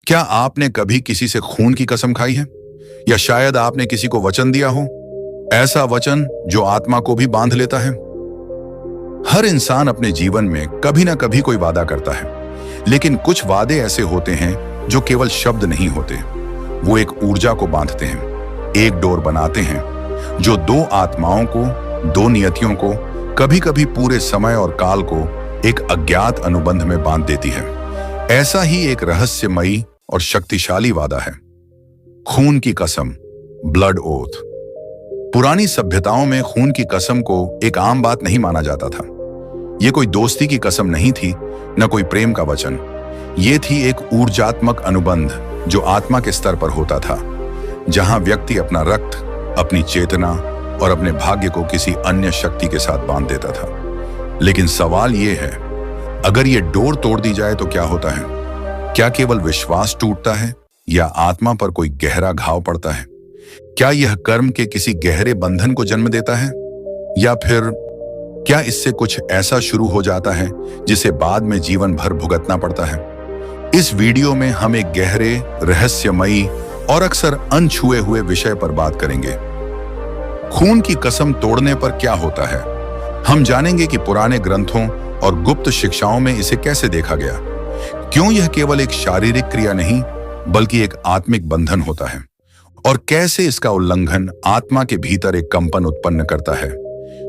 क्या आपने कभी किसी से खून की कसम खाई है? या शायद आपने किसी को वचन दिया हो, ऐसा वचन जो आत्मा को भी बांध लेता है। हर इंसान अपने जीवन में कभी ना कभी कोई वादा करता है, लेकिन कुछ वादे ऐसे होते हैं जो केवल शब्द नहीं होते। वो एक ऊर्जा को बांधते हैं, एक डोर बनाते हैं जो दो आत्माओं को, दो नियतियों को, कभी कभी पूरे समय और काल को एक अज्ञात अनुबंध में बांध देती है। ऐसा ही एक रहस्यमयी और शक्तिशाली वादा है खून की कसम, ब्लड ओथ। पुरानी सभ्यताओं में खून की कसम को एक आम बात नहीं माना जाता था। यह कोई दोस्ती की कसम नहीं थी, न कोई प्रेम का वचन। ये थी एक ऊर्जात्मक अनुबंध जो आत्मा के स्तर पर होता था, जहां व्यक्ति अपना रक्त, अपनी चेतना और अपने भाग्य को किसी अन्य शक्ति के साथ बांध देता था। लेकिन सवाल यह है, अगर ये डोर तोड़ दी जाए तो क्या होता है? क्या केवल विश्वास टूटता है या आत्मा पर कोई गहरा घाव पड़ता है? क्या यह कर्म के किसी गहरे बंधन को जन्म देता है, या फिर क्या इससे कुछ ऐसा शुरू हो जाता है जिसे बाद में जीवन भर भुगतना पड़ता है? इस वीडियो में हम एक गहरे, रहस्यमयी और अक्सर अनछुए हुए विषय पर बात करेंगे। खून की कसम तोड़ने पर क्या होता है। हम जानेंगे कि पुराने ग्रंथों और गुप्त शिक्षाओं में इसे कैसे देखा गया, क्यों यह केवल एक शारीरिक क्रिया नहीं बल्कि एक आत्मिक बंधन होता है, और कैसे इसका उल्लंघन आत्मा के भीतर एक कंपन उत्पन्न करता है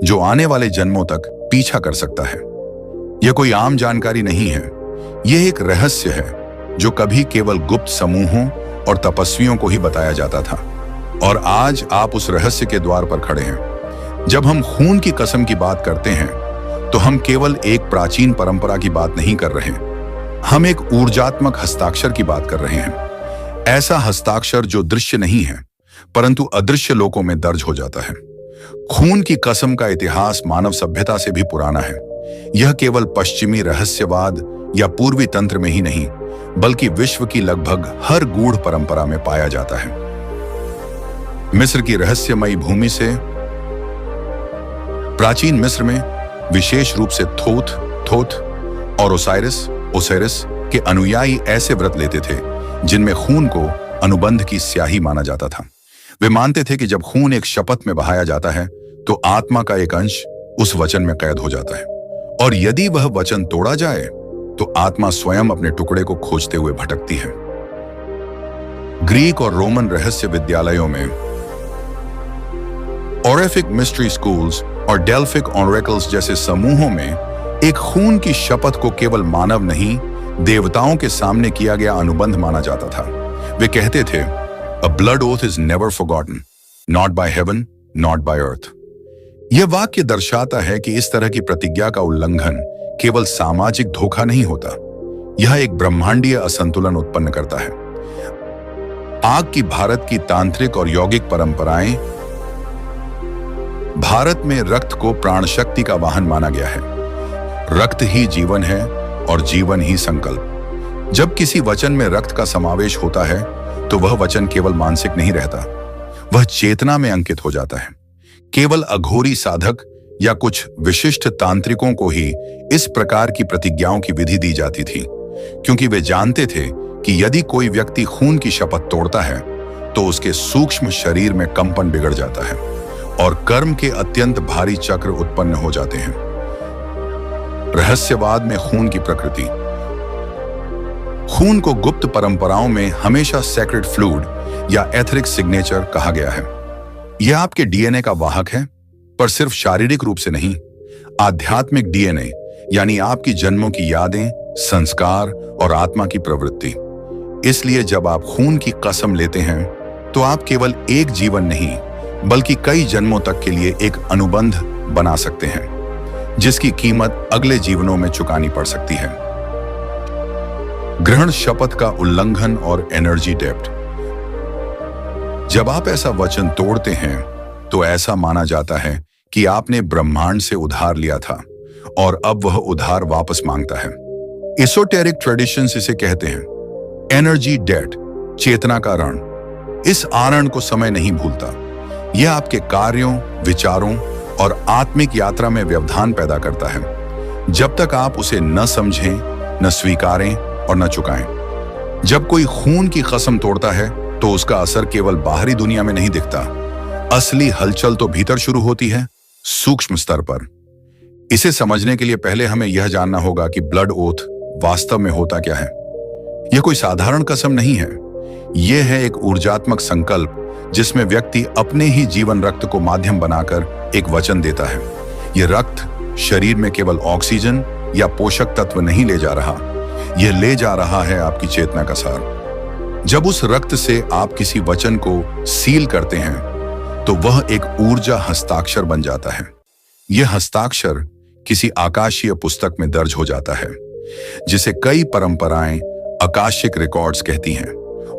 जो आने वाले जन्मों तक पीछा कर सकता है। यह कोई आम जानकारी नहीं है, यह एक रहस्य है जो कभी केवल गुप्त समूहों और तपस्वियों को ही बताया जाता था, और आज आप उस रहस्य के द्वार पर खड़े हैं। जब हम खून की कसम की बात करते हैं तो हम केवल एक प्राचीन परंपरा की बात नहीं कर रहे, हम एक ऊर्जात्मक हस्ताक्षर की बात कर रहे हैं। ऐसा हस्ताक्षर जो दृश्य नहीं है परंतु अदृश्य लोकों में दर्ज हो जाता है। खून की कसम का इतिहास मानव सभ्यता से भी पुराना है। यह केवल पश्चिमी रहस्यवाद या पूर्वी तंत्र में ही नहीं बल्कि विश्व की लगभग हर गूढ़ परंपरा में पाया जाता है। मिस्र की रहस्यमयी भूमि से प्राचीन मिस्र में विशेष रूप से थोथ और ओसाइरिस के अनुयायी ऐसे व्रत लेते थे जिनमें खून को अनुबंध की स्याही माना जाता था। वे मानते थे कि जब खून एक शपथ में बहाया जाता है तो आत्मा का एक अंश उस वचन में कैद हो जाता है, और यदि वह वचन तोड़ा जाए तो आत्मा स्वयं अपने टुकड़े को खोजते हुए भटकती है। ग्रीक और रोमन रहस्य विद्यालयों में, ओरेफिक मिस्ट्री स्कूल्स और डेल्फिक ऑरेकल्स जैसे समूहों में एक खून की शपथ को केवल मानव नहीं, देवताओं के सामने किया गया अनुबंध माना जाता था। वे कहते थे, A blood oath is never forgotten, not by heaven, not by earth. यह वाक्य दर्शाता है कि इस तरह की प्रतिज्ञा का उल्लंघन केवल सामाजिक धोखा नहीं होता, यह एक ब्रह्मांडीय असंतुलन उत्पन्न करता है। आग की भारत की तांत्रिक और यौगिक परंपराएं, भारत में रक्त को प्राण शक्ति का वाहन माना गया है। रक्त ही जीवन है और जीवन ही संकल्प। जब किसी वचन में रक्त का समावेश होता है तो वह वचन केवल मानसिक नहीं रहता, वह चेतना में अंकित हो जाता है। केवल अघोरी साधक या कुछ विशिष्ट तांत्रिकों को ही इस प्रकार की प्रतिज्ञाओं की विधि दी जाती थी, क्योंकि वे जानते थे कि यदि कोई व्यक्ति खून की शपथ तोड़ता है तो उसके सूक्ष्म शरीर में कंपन बिगड़ जाता है और कर्म के अत्यंत भारी चक्र उत्पन्न हो जाते हैं। रहस्यवाद में खून की प्रकृति। खून को गुप्त परंपराओं में हमेशा सैक्रेड फ्लूइड या एथरिक सिग्नेचर कहा गया है। यह आपके डीएनए का वाहक है, पर सिर्फ शारीरिक रूप से नहीं, आध्यात्मिक डीएनए यानी आपकी जन्मों की यादें, संस्कार और आत्मा की प्रवृत्ति। इसलिए जब आप खून की कसम लेते हैं तो आप केवल एक जीवन नहीं बल्कि कई जन्मों तक के लिए एक अनुबंध बना सकते हैं, जिसकी कीमत अगले जीवनों में चुकानी पड़ सकती है। ग्रहण शपथ का उल्लंघन और एनर्जी डेप्थ। जब आप ऐसा वचन तोड़ते हैं तो ऐसा माना जाता है कि आपने ब्रह्मांड से उधार लिया था और अब वह उधार वापस मांगता है। एसोटेरिक ट्रेडिशंस इसे कहते हैं एनर्जी डेट, चेतना का ऋण। इस आरण को समय नहीं भूलता। यह आपके कार्यों, विचारों और आत्मिक यात्रा में व्यवधान पैदा करता है जब तक आप उसे न समझें, न स्वीकारें और न चुकाएं। जब कोई खून की कसम तोड़ता है तो उसका असर केवल बाहरी दुनिया में नहीं दिखता। असली हलचल तो भीतर शुरू होती है, सूक्ष्म स्तर पर। इसे समझने के लिए पहले हमें यह जानना होगा कि ब्लड ओथ वास्तव में होता क्या है। यह कोई साधारण कसम नहीं है। यह है एक ऊर्जात्मक संकल्प जिसमें व्यक्ति अपने ही जीवन रक्त को माध्यम बनाकर एक वचन देता है। यह रक्त शरीर में केवल ऑक्सीजन या पोषक तत्व नहीं ले जा रहा, यह ले जा रहा है आपकी चेतना का सार। जब उस रक्त से आप किसी वचन को सील करते हैं तो वह एक ऊर्जा हस्ताक्षर बन जाता है। यह हस्ताक्षर किसी आकाशीय पुस्तक में दर्ज हो जाता है, जिसे कई परंपराएं आकाशिक रिकॉर्ड्स कहती हैं,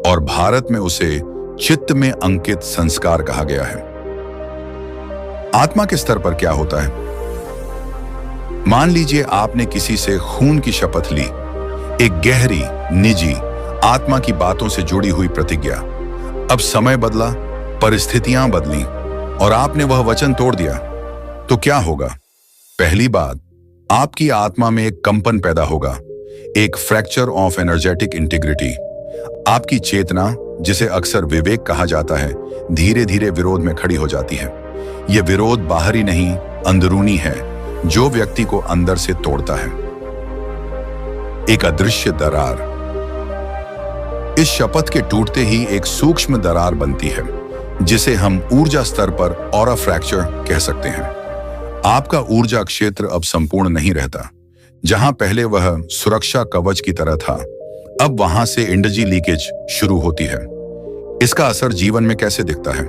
और भारत में उसे चित्त में अंकित संस्कार कहा गया है। आत्मा के स्तर पर क्या होता है? मान लीजिए आपने किसी से खून की शपथ ली, एक गहरी, निजी, आत्मा की बातों से जुड़ी हुई प्रतिज्ञा। अब समय बदला, परिस्थितियां बदली और आपने वह वचन तोड़ दिया, तो क्या होगा? पहली बात, आपकी आत्मा में एक कंपन पैदा होगा, एक फ्रैक्चर ऑफ एनर्जेटिक इंटीग्रिटी। आपकी चेतना, जिसे अक्सर विवेक कहा जाता है, धीरे धीरे विरोध में खड़ी हो जाती है। यह विरोध बाहरी नहीं, अंदरूनी है, जो व्यक्ति को अंदर से तोड़ता है। एक अदृश्य दरार। इस शपथ के टूटते ही एक सूक्ष्म दरार बनती है, जिसे हम ऊर्जा स्तर पर ऑरा फ्रैक्चर कह सकते हैं। आपका ऊर्जा क्षेत्र अब संपूर्ण नहीं रहता। जहां पहले वह सुरक्षा कवच की तरह था, अब वहां से एनर्जी लीकेज शुरू होती है। इसका असर जीवन में कैसे दिखता है?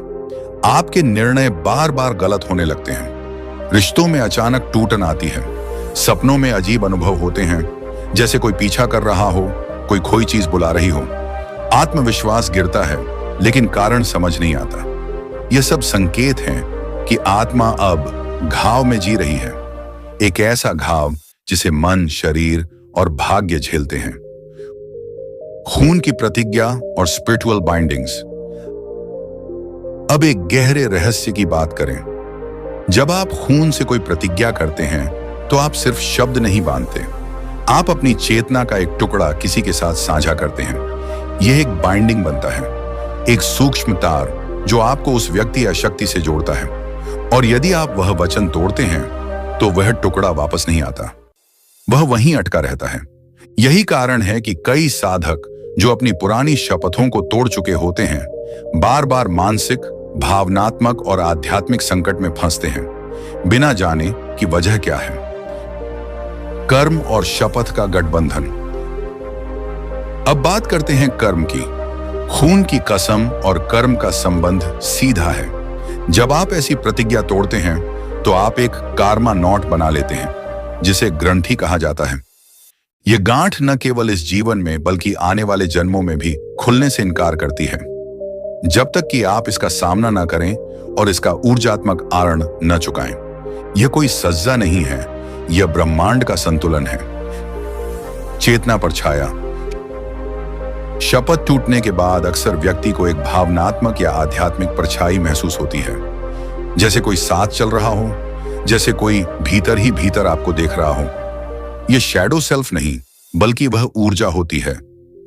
आपके निर्णय बार बार गलत होने लगते हैं। रिश्तों में अचानक टूटन आती है। सपनों में अजीब अनुभव होते हैं, जैसे कोई पीछा कर रहा हो, कोई खोई चीज बुला रही हो। आत्मविश्वास गिरता है, लेकिन कारण समझ नहीं आता। यह सब संकेत हैं कि आत्मा अब घाव में जी रही है, एक ऐसा घाव जिसे मन, शरीर और भाग्य झेलते हैं। खून की प्रतिज्ञा और स्पिरिचुअल बाइंडिंग्स। अब एक गहरे रहस्य की बात करें। जब आप खून से कोई प्रतिज्ञा करते हैं तो आप सिर्फ शब्द नहीं बांधते, आप अपनी चेतना का एक टुकड़ा किसी के साथ साझा करते हैं। यह एक बाइंडिंग बनता है, एक सूक्ष्म तार जो आपको उस व्यक्ति या शक्ति से जोड़ता है। और यदि आप वह वचन तोड़ते हैं तो वह टुकड़ा वापस नहीं आता, वह वहीं अटका रहता है। यही कारण है कि कई साधक जो अपनी पुरानी शपथों को तोड़ चुके होते हैं, बार बार मानसिक, भावनात्मक और आध्यात्मिक संकट में फंसते हैं, बिना जाने कि वजह क्या है। कर्म और शपथ का गठबंधन। अब बात करते हैं कर्म की। खून की कसम और कर्म का संबंध सीधा है। जब आप ऐसी प्रतिज्ञा तोड़ते हैं तो आप एक कार्मा नॉट बना लेते हैं, जिसे ग्रंथि कहा जाता है। यह गांठ न केवल इस जीवन में बल्कि आने वाले जन्मों में भी खुलने से इनकार करती है, जब तक कि आप इसका सामना न करें और इसका ऊर्जात्मक आरण न चुकाएं। यह कोई सज्जा नहीं है, यह ब्रह्मांड का संतुलन है। चेतना पर छाया। शपथ टूटने के बाद अक्सर व्यक्ति को एक भावनात्मक या आध्यात्मिक परछाई महसूस होती है, जैसे कोई साथ चल रहा हो, जैसे कोई भीतर ही भीतर आपको देख रहा हो। यह शैडो सेल्फ नहीं, बल्कि वह ऊर्जा होती है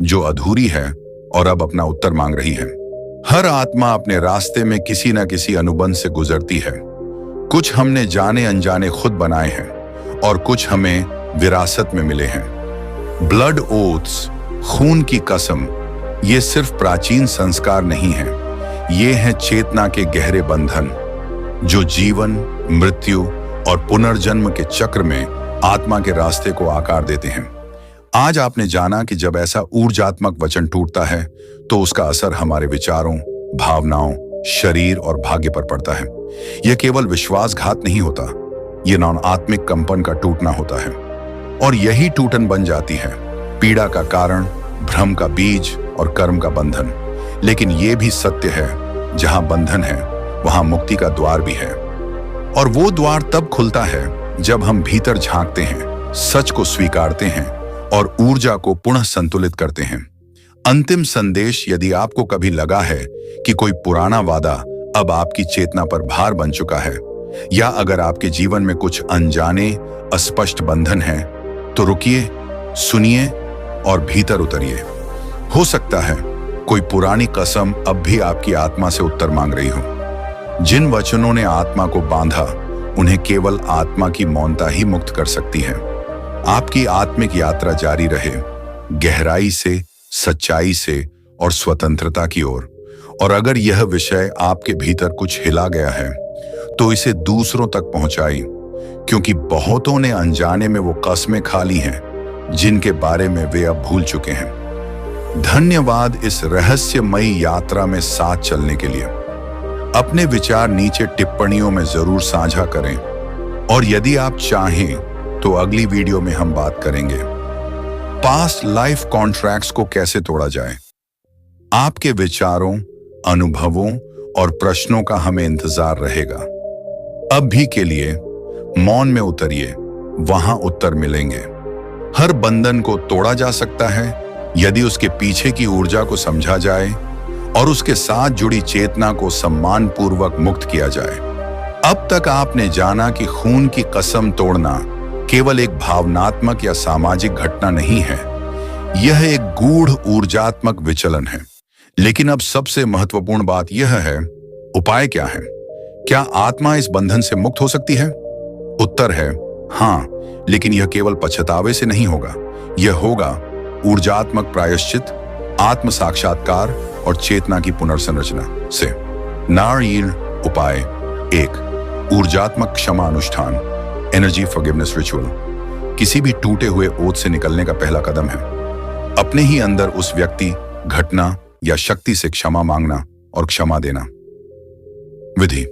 जो अधूरी है और अब अपना उत्तर मांग रही है। हर आत्मा अपने रास्ते में किसी न किसी अनुबंध से गुजरती है। कुछ हमने जाने अनजाने खुद बनाए हैं और कुछ हमें विरासत में मिले हैं। ब्लड ओथ्स, खून की कसम, ये सिर्फ प्राचीन संस्कार नहीं है, ये हैं चेतना के गहरे बंधन जो जीवन, मृत्यु और पुनर्जन्म के चक्र में आत्मा के रास्ते को आकार देते हैं। आज आपने जाना कि जब ऐसा ऊर्जात्मक वचन टूटता है तो उसका असर हमारे विचारों, भावनाओं, शरीर और भाग्य पर पड़ता है। यह केवल विश्वासघात नहीं होता, यह नॉन आत्मिक कंपन का टूटना होता है। और यही टूटन बन जाती है पीड़ा का कारण, भ्रम का बीज और कर्म का बंधन। लेकिन यह भी सत्य है, जहां बंधन है वहां मुक्ति का द्वार भी है। और वो द्वार तब खुलता है जब हम भीतर झांकते हैं, सच को स्वीकारते हैं और ऊर्जा को पुनः संतुलित करते हैं। अंतिम संदेश, यदि आपको कभी लगा है कि कोई पुराना वादा अब आपकी चेतना पर भार बन चुका है, या अगर आपके जीवन में कुछ अनजाने अस्पष्ट बंधन हैं, तो रुकिए, सुनिए और भीतर उतरिए। हो सकता है कोई पुरानी कसम अब भी आपकी आत्मा से उत्तर मांग रही हो। जिन वचनों ने आत्मा को बांधा, उन्हें केवल आत्मा की मौनता ही मुक्त कर सकती है। आपकी आत्मिक यात्रा जारी रहे, गहराई से, सच्चाई से और स्वतंत्रता की ओर। और अगर यह विषय आपके भीतर कुछ हिला गया है, तो इसे दूसरों तक पहुंचाई, क्योंकि बहुतों ने अनजाने में वो कस्में खा ली हैं जिनके बारे में वे अब भूल चुके हैं। धन्यवाद इस रहस्यमयी यात्रा में साथ चलने के लिए। अपने विचार नीचे टिप्पणियों में जरूर साझा करें, और यदि आप चाहें तो अगली वीडियो में हम बात करेंगे पास्ट लाइफ कॉन्ट्रैक्ट्स को कैसे तोड़ा जाए। आपके विचारों, अनुभवों और प्रश्नों का हमें इंतजार रहेगा। अब भी के लिए मौन में उतरिए, वहां उत्तर मिलेंगे। हर बंधन को तोड़ा जा सकता है यदि उसके पीछे की ऊर्जा को समझा जाए और उसके साथ जुड़ी चेतना को सम्मान पूर्वक मुक्त किया जाए। अब तक आपने जाना कि खून की कसम तोड़ना केवल एक भावनात्मक या सामाजिक घटना नहीं है, यह एक गूढ़ ऊर्जात्मक विचलन है। लेकिन अब सबसे महत्वपूर्ण बात यह है, उपाय क्या है? क्या आत्मा इस बंधन से मुक्त हो सकती है? उत्तर है हाँ, लेकिन यह केवल पछतावे से नहीं होगा। यह होगा ऊर्जात्मक प्रायश्चित, आत्म साक्षात्कार और चेतना की पुनर्संरचना से। नारीण उपाय 1, ऊर्जात्मक क्षमा अनुष्ठान, एनर्जी फॉरगिवनेस रिचुअल। किसी भी टूटे हुए ओत से निकलने का पहला कदम है अपने ही अंदर उस व्यक्ति, घटना या शक्ति से क्षमा मांगना और क्षमा देना। विधि: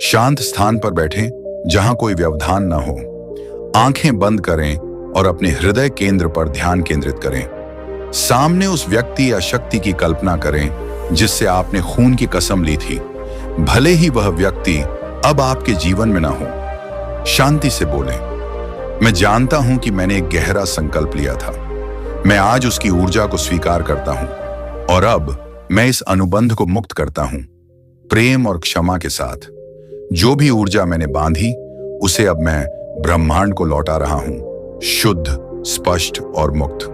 शांत स्थान पर बैठें जहां कोई व्यवधान न हो। आंखें बंद करें और अपने हृदय केंद्र पर ध्यान केंद्रित करें। सामने उस व्यक्ति या शक्ति की कल्पना करें जिससे आपने खून की कसम ली थी, भले ही वह व्यक्ति अब आपके जीवन में ना हो। शांति से बोलें, मैं जानता हूं कि मैंने एक गहरा संकल्प लिया था। मैं आज उसकी ऊर्जा को स्वीकार करता हूं और अब मैं इस अनुबंध को मुक्त करता हूं, प्रेम और क्षमा के साथ। जो भी ऊर्जा मैंने बांधी, उसे अब मैं ब्रह्मांड को लौटा रहा हूं, शुद्ध, स्पष्ट और मुक्त।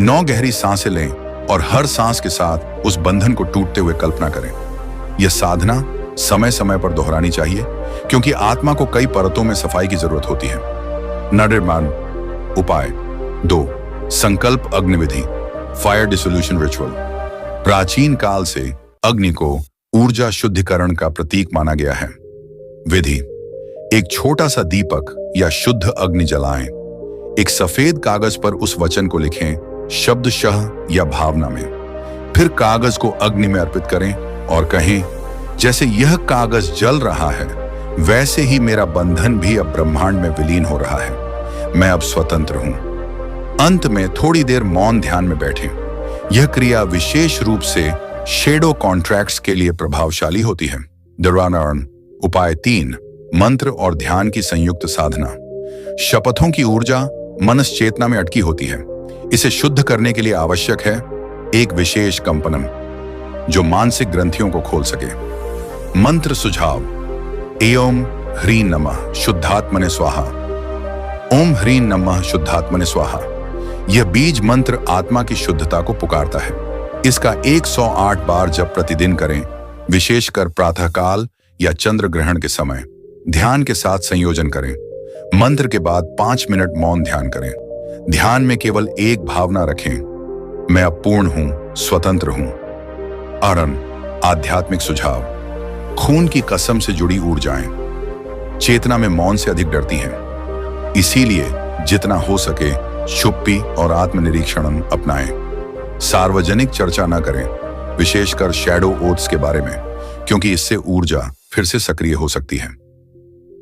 9 गहरी सांसें लें और हर सांस के साथ उस बंधन को टूटते हुए कल्पना करें। यह साधना समय समय पर दोहरानी चाहिए, क्योंकि आत्मा को कई परतों में सफाई की जरूरत होती है। निर्माण उपाय 2, संकल्प अग्निविधि, फायर डिसोल्यूशन रिचुअल। प्राचीन काल से अग्नि को ऊर्जा शुद्धिकरण का प्रतीक माना गया है। विधि: एक छोटा सा दीपक या शुद्ध अग्नि जलाएं। एक सफेद कागज पर उस वचन को लिखें, शब्दशः या भावना में। फिर कागज को अग्नि में अर्पित करें और कहें, जैसे यह कागज जल रहा है, वैसे ही मेरा बंधन भी अब ब्रह्मांड में विलीन हो रहा है। मैं अब स्वतंत्र हूं। अंत में थोड़ी देर मौन ध्यान में बैठें। यह क्रिया विशेष रूप से शेडो कॉन्ट्रैक्ट्स के लिए प्रभावशाली होती है। दरानारण उपाय 3, मंत्र और ध्यान की संयुक्त साधना। शपथों की ऊर्जा मनस चेतना में अटकी होती है। इसे शुद्ध करने के लिए आवश्यक है एक विशेष कंपनम जो मानसिक ग्रंथियों को खोल सके। मंत्र सुझाव: एओम ह्रीं नमः शुद्धात्मने स्वाहा। ओम ह्रीं नमः शुद्धात्मने स्वाहा। यह बीज मंत्र आत्मा की शुद्धता को पुकारता है। इसका 108 बार जप प्रतिदिन करें, विशेषकर प्रातःकाल या चंद्र ग्रहण के समय। ध्यान के साथ संयोजन करें। मंत्र के बाद 5 मिनट मौन ध्यान करें। ध्यान में केवल एक भावना रखें, मैं अब पूर्ण हूं, स्वतंत्र हूं। आरण आध्यात्मिक सुझाव: खून की कसम से जुड़ी ऊर्जाएं चेतना में मौन से अधिक डरती हैं। इसीलिए जितना हो सके चुप्पी और आत्मनिरीक्षण अपनाएं। सार्वजनिक चर्चा न करें, विशेषकर शैडो ओथ्स के बारे में, क्योंकि इससे ऊर्जा फिर से सक्रिय हो सकती है।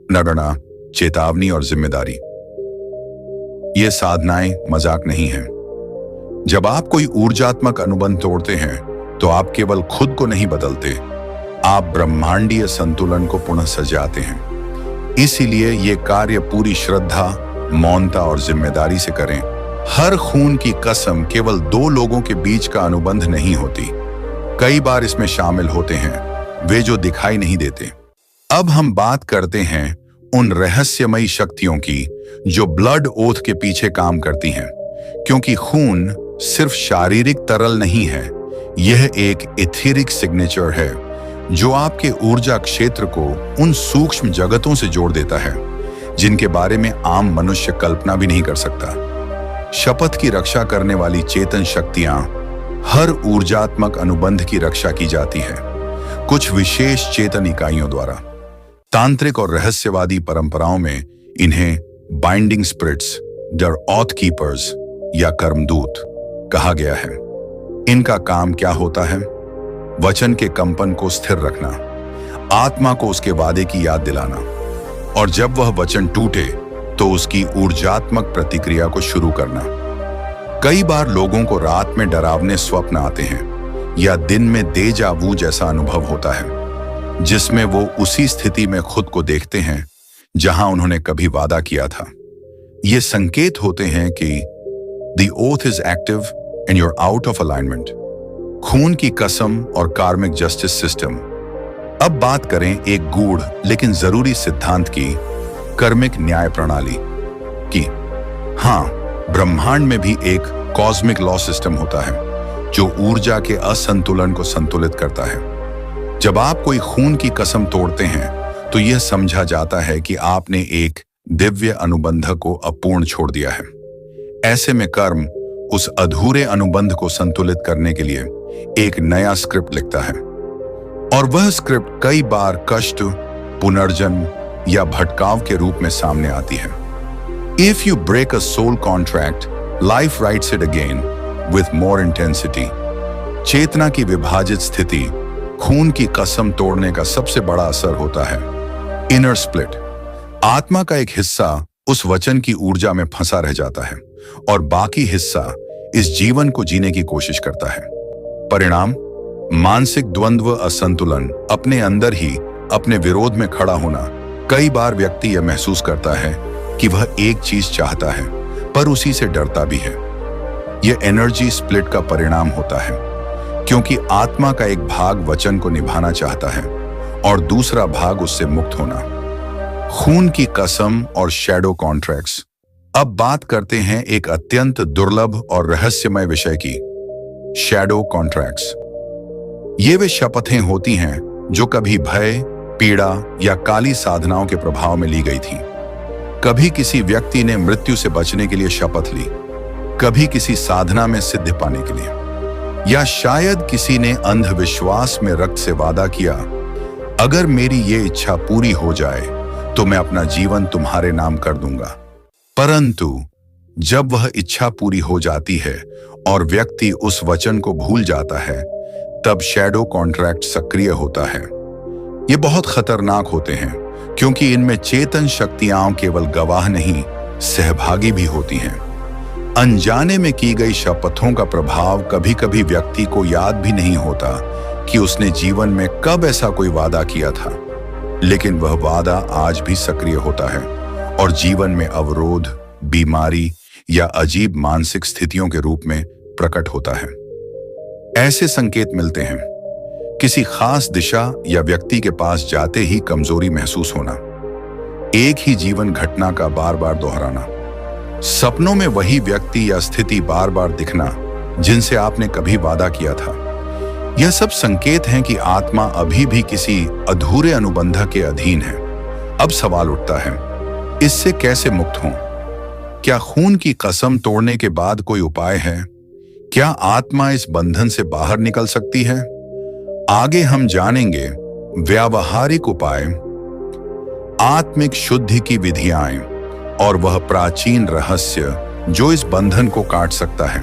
नडना, चेतावनी और जिम्मेदारी: ये साधनाएं मजाक नहीं हैं। जब आप कोई ऊर्जात्मक अनुबंध तोड़ते हैं, तो आप केवल खुद को नहीं बदलते, आप ब्रह्मांडीय संतुलन को पुनः सजाते हैं। इसीलिए ये कार्य पूरी श्रद्धा, मौनता और जिम्मेदारी से करें। हर खून की कसम केवल 2 लोगों के बीच का अनुबंध नहीं होती। कई बार इसमें शामिल होते हैं वे जो दिखाई नहीं देते। अब हम बात करते हैं उन रहस्यमयी शक्तियों की जो ब्लड ओथ के पीछे काम करती हैं, क्योंकि खून सिर्फ शारीरिक तरल नहीं है, यह एक इथेरिक सिग्नेचर है जो आपके ऊर्जा क्षेत्र को उन सूक्ष्म जगतों से जोड़ देता है जिनके बारे में आम मनुष्य कल्पना भी नहीं कर सकता। शपथ की रक्षा करने वाली चेतन शक्तियां हर ऊर्जात्मक अनुबंध की रक्षा की जाती है कुछ विशेष चेतन इकाइयों द्वारा। तांत्रिक और रहस्यवादी परंपराओं में इन्हें binding spirits, the oath keepers या कर्मदूत कहा गया है। इनका काम क्या होता है? वचन के कंपन को स्थिर रखना, आत्मा को उसके वादे की याद दिलाना, और जब वह वचन टूटे तो उसकी ऊर्जात्मक प्रतिक्रिया को शुरू करना। कई बार लोगों को रात में डरावने स्वप्न आते हैं या दिन में देजा वू जैसा अनुभव होता है जिसमें वो उसी स्थिति में खुद को देखते हैं जहां उन्होंने कभी वादा किया था। ये संकेत होते हैं कि the oath is active and you're out of alignment. खून की कसम और कार्मिक जस्टिस सिस्टम। अब बात करें एक गूढ़ लेकिन जरूरी सिद्धांत की, कर्मिक न्याय प्रणाली की। हाँ, ब्रह्मांड में भी एक कॉस्मिक लॉ सिस्टम होता है जो ऊर्जा के असंतुलन को संतुलित करता है। जब आप कोई खून की कसम तोड़ते हैं तो यह समझा जाता है कि आपने एक दिव्य अनुबंध को अपूर्ण छोड़ दिया है। ऐसे में कर्म उस अधूरे अनुबंध को संतुलित करने के लिए एक नया स्क्रिप्ट लिखता है, और वह स्क्रिप्ट कई बार कष्ट, पुनर्जन्म या भटकाव के रूप में सामने आती है। If you break a soul contract, life writes it again with more intensity. चेतना की विभाजित स्थिति खून की कसम तोड़ने का सबसे बड़ा असर होता है। Inner split. आत्मा का एक हिस्सा उस वचन की ऊर्जा में फंसा रह जाता है और बाकी हिस्सा इस जीवन को जीने की कोशिश करता है। परिणाम, मानसिक द्वंद्व, असंतुलन, अपने अंदर ही अपने विरोध में खड़ा होना। कई बार व्यक्ति यह महसूस करता है कि वह एक चीज चाहता है पर उसी से डरता भी है। यह एनर्जी स्प्लिट का परिणाम होता है क्योंकि आत्मा का एक भाग वचन को निभाना चाहता है और दूसरा भाग उससे मुक्त होना। खून की कसम और शैडो कॉन्ट्रैक्ट्स। अब बात करते हैं एक अत्यंत दुर्लभ और रहस्यमय विषय की, शैडो कॉन्ट्रैक्ट्स। ये वे शपथें होती हैं जो कभी भय, पीड़ा या काली साधनाओं के प्रभाव में ली गई थी। कभी किसी व्यक्ति ने मृत्यु से बचने के लिए शपथ ली, कभी किसी साधना में सिद्धि पाने के लिए, या शायद किसी ने अंधविश्वास में रक्त से वादा किया, अगर मेरी ये इच्छा पूरी हो जाए तो मैं अपना जीवन तुम्हारे नाम कर दूंगा। परंतु जब वह इच्छा पूरी हो जाती है और व्यक्ति उस वचन को भूल जाता है, तब शैडो कॉन्ट्रैक्ट सक्रिय होता है। ये बहुत खतरनाक होते हैं क्योंकि इनमें चेतन शक्तियां केवल गवाह नहीं, सहभागी भी होती हैं। अनजाने में की गई शपथों का प्रभाव कभी कभी व्यक्ति को याद भी नहीं होता कि उसने जीवन में कब ऐसा कोई वादा किया था, लेकिन वह वादा आज भी सक्रिय होता है और जीवन में अवरोध, बीमारी या अजीब मानसिक स्थितियों के रूप में प्रकट होता है। ऐसे संकेत मिलते हैं, किसी खास दिशा या व्यक्ति के पास जाते ही कमजोरी महसूस होना, एक ही जीवन घटना का बार बार दोहराना, सपनों में वही व्यक्ति या स्थिति बार बार दिखना जिनसे आपने कभी वादा किया था। यह सब संकेत हैं कि आत्मा अभी भी किसी अधूरे अनुबंध के अधीन है। अब सवाल उठता है, इससे कैसे मुक्त हों? क्या खून की कसम तोड़ने के बाद कोई उपाय है? क्या आत्मा इस बंधन से बाहर निकल सकती है? आगे हम जानेंगे व्यावहारिक उपाय, आत्मिक शुद्धि की विधियां और वह प्राचीन रहस्य जो इस बंधन को काट सकता है।